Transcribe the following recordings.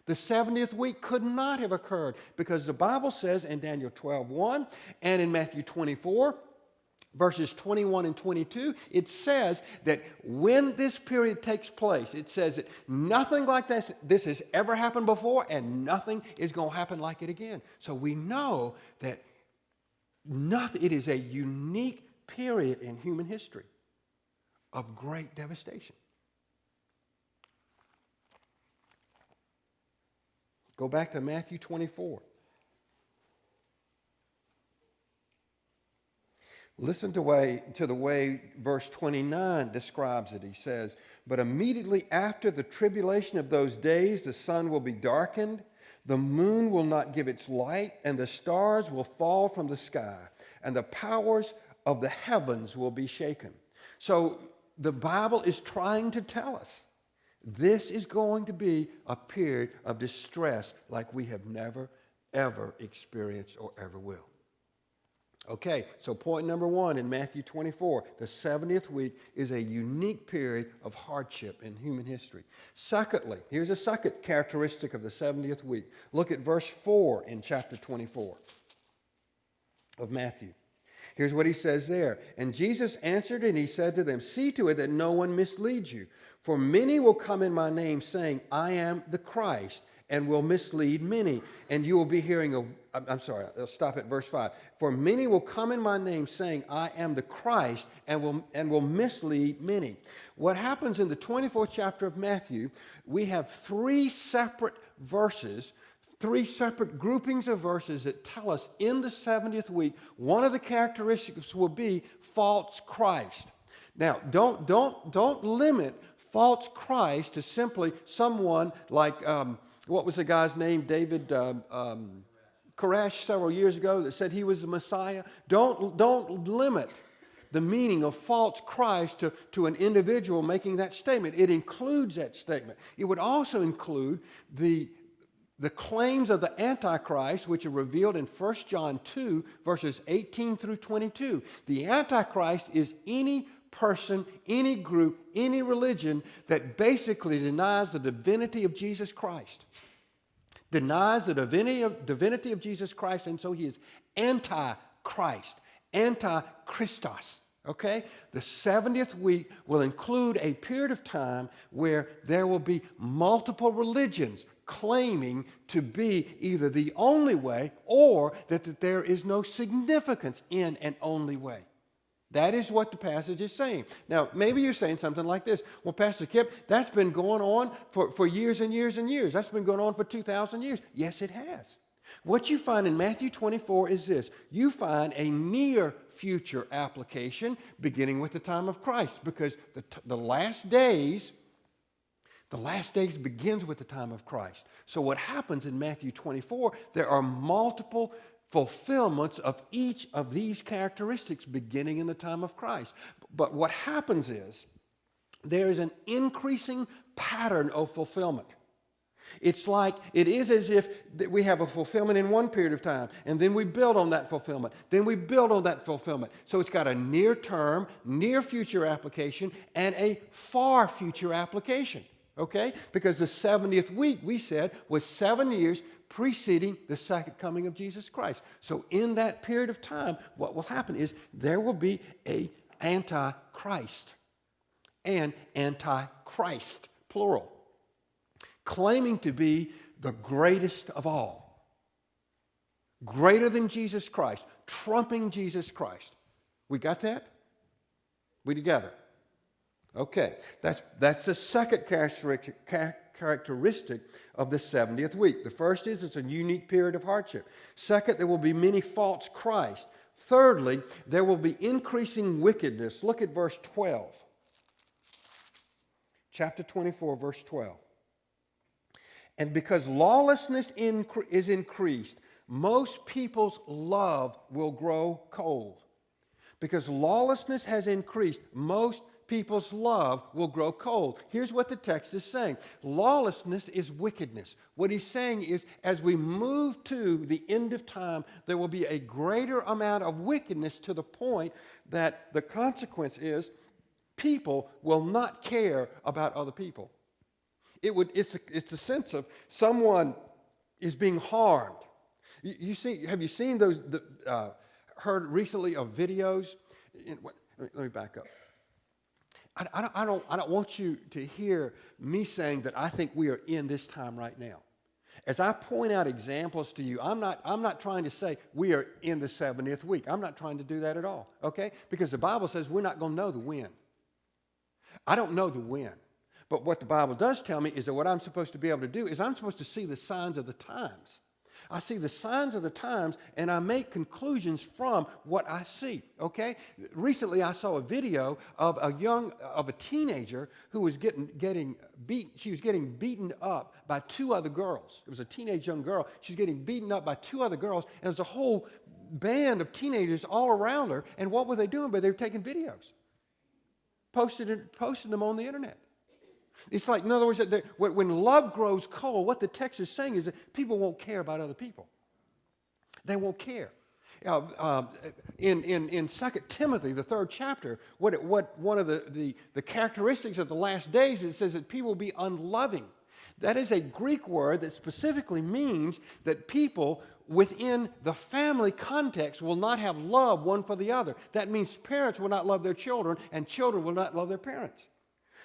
The 70th week could not have occurred because the Bible says in Daniel 12:1 and in Matthew 24, verses 21 and 22, it says that when this period takes place, it says that nothing like this has ever happened before and nothing is going to happen like it again. So we know that it is a unique period in human history of great devastation. Go back to Matthew 24. Listen to the way verse 29 describes it. He says, "But immediately after the tribulation of those days, the sun will be darkened, the moon will not give its light, and the stars will fall from the sky, and the powers of the heavens will be shaken." So the Bible is trying to tell us this is going to be a period of distress like we have never, ever experienced or ever will. Okay, so point number one in Matthew 24, the 70th week is a unique period of hardship in human history. Secondly, here's a second characteristic of the 70th week. Look at verse 4 in chapter 24 of Matthew. Here's what he says there. "And Jesus answered and he said to them, 'See to it that no one misleads you. For many will come in my name, saying, I am the Christ, and will mislead many. And you will be hearing of,'" I'll stop at verse 5. "For many will come in my name, saying, I am the Christ, and will mislead many." What happens in the 24th chapter of Matthew, we have three separate verses, three separate groupings of verses that tell us in the 70th week, one of the characteristics will be false Christ. Now, don't limit false Christ to simply someone like, what was the guy's name? David Koresh several years ago that said he was the Messiah. Don't limit the meaning of false Christ to an individual making that statement. It includes that statement. It would also include the claims of the Antichrist, which are revealed in 1 John 2, verses 18 through 22. The Antichrist is any person, any group, any religion that basically denies the divinity of Jesus Christ. Denies the divinity of Jesus Christ, and so he is anti-Christ, anti-Christos. Okay? The 70th week will include a period of time where there will be multiple religions claiming to be either the only way or that there is no significance in an only way. That is what the passage is saying. Now, maybe you're saying something like this. Well, Pastor Kip, that's been going on for years and years and years. That's been going on for 2,000 years. Yes, it has. What you find in Matthew 24 is this. You find a near future application beginning with the time of Christ, because the last days begins with the time of Christ. So what happens in Matthew 24, there are multiple fulfillments of each of these characteristics beginning in the time of Christ. But what happens is there is an increasing pattern of fulfillment. It's like, it is as if we have a fulfillment in one period of time, and then we build on that fulfillment. Then we build on that fulfillment. So it's got a near term, near future application, and a far future application. Okay? Because the 70th week, we said, was 7 years preceding the second coming of Jesus Christ. So in that period of time, what will happen is there will be an antichrist and antichrist, plural, claiming to be the greatest of all, greater than Jesus Christ, trumping Jesus Christ. We got that? We together? Okay, that's the second characteristic of the 70th week. The first is it's a unique period of hardship. Second, there will be many false Christs. Thirdly, there will be increasing wickedness. Look at verse 12. Chapter 24, verse 12. "And because lawlessness is increased, most people's love will grow cold." Because lawlessness has increased, most people's love will grow cold. Here's what the text is saying. Lawlessness is wickedness. What he's saying is, as we move to the end of time, there will be a greater amount of wickedness to the point that the consequence is people will not care about other people. It's a sense of someone is being harmed. Have you seen those, heard recently of videos? Let me back up. I don't want you to hear me saying that I think we are in this time right now. As I point out examples to you, I'm not trying to say we are in the 70th week. I'm not trying to do that at all, okay? Because the Bible says we're not going to know the when. I don't know the when. But what the Bible does tell me is that what I'm supposed to be able to do is I'm supposed to see the signs of the times. I see the signs of the times, and I make conclusions from what I see, okay? Recently, I saw a video of a teenager who was getting beat. She was getting beaten up by two other girls. It was a teenage young girl. She's getting beaten up by two other girls, and there's a whole band of teenagers all around her, and what were they doing? But they were taking videos, posting them on the internet. It's like, in other words, that when love grows cold, what the text is saying is that people won't care about other people. They won't care. In 2 Timothy, the 3rd chapter, what one of the characteristics of the last days, it says that people will be unloving. That is a Greek word that specifically means that people within the family context will not have love one for the other. That means parents will not love their children, and children will not love their parents.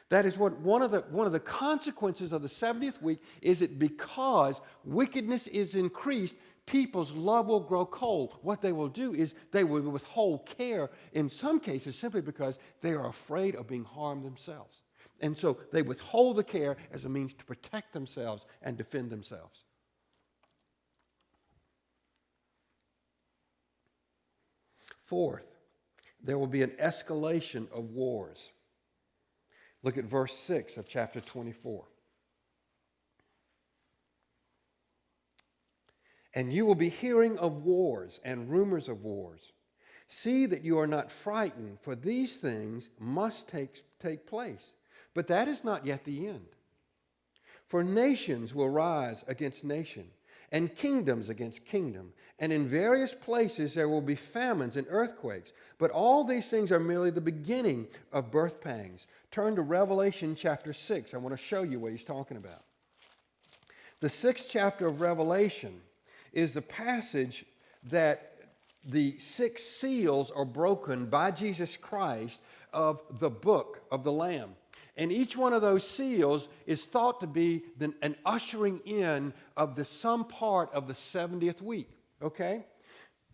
That is what one of the consequences of the 70th week is, that because wickedness is increased, people's love will grow cold. What they will do is they will withhold care in some cases simply because they are afraid of being harmed themselves. And so they withhold the care as a means to protect themselves and defend themselves. Fourth, there will be an escalation of wars. Look at verse 6 of chapter 24. And you will be hearing of wars and rumors of wars. See that you are not frightened, for these things must take place. But that is not yet the end. For nations will rise against nation, and kingdoms against kingdom, and in various places there will be famines and earthquakes. But all these things are merely the beginning of birth pangs. Turn to Revelation chapter 6. I want to show you what he's talking about. The 6th chapter of Revelation is the passage that the 6 seals are broken by Jesus Christ of the book of the Lamb. And each one of those seals is thought to be an ushering in of some part of the 70th week, okay?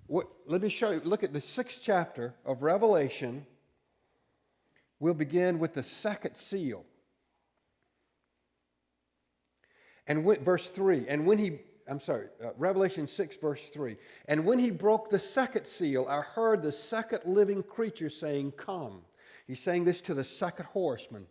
Let me show you. Look at the 6th chapter of Revelation. We'll begin with the 2nd seal. And verse 3. Revelation 6, verse 3. And when he broke the 2nd seal, I heard the 2nd living creature saying, "Come." He's saying this to the 2nd horseman.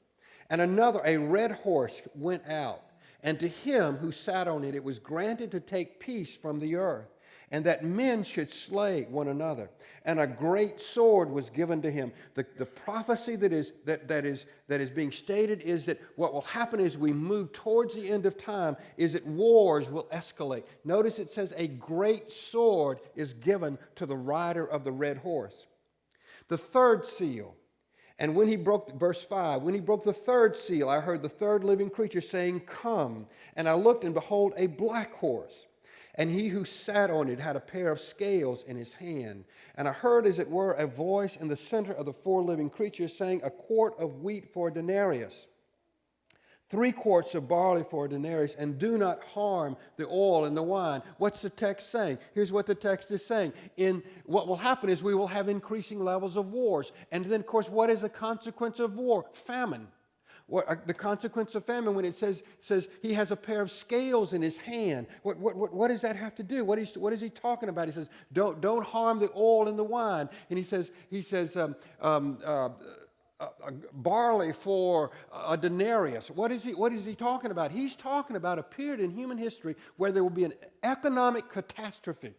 And another, a red horse, went out. And to him who sat on it, it was granted to take peace from the earth, and that men should slay one another. And a great sword was given to him. The prophecy that is being stated is that what will happen as we move towards the end of time is that wars will escalate. Notice it says a great sword is given to the rider of the red horse. The 3rd seal. And when he broke, verse 5, when he broke the 3rd seal, I heard the 3rd living creature saying, "Come." And I looked, and behold, a black horse. And he who sat on it had a pair of scales in his hand. And I heard, as it were, a voice in the center of the 4 living creatures saying, "A quart of wheat for a denarius, 3 quarts of barley for a denarius, and do not harm the oil and the wine." What's the text saying? Here's what the text is saying. What will happen is we will have increasing levels of wars. And then, of course, what is the consequence of war? Famine. The consequence of famine, when it says he has a pair of scales in his hand, what does that have to do? What is he talking about? He says, don't harm the oil and the wine. And he says barley for a denarius. What is he talking about? He's talking about a period in human history where there will be an economic catastrophe.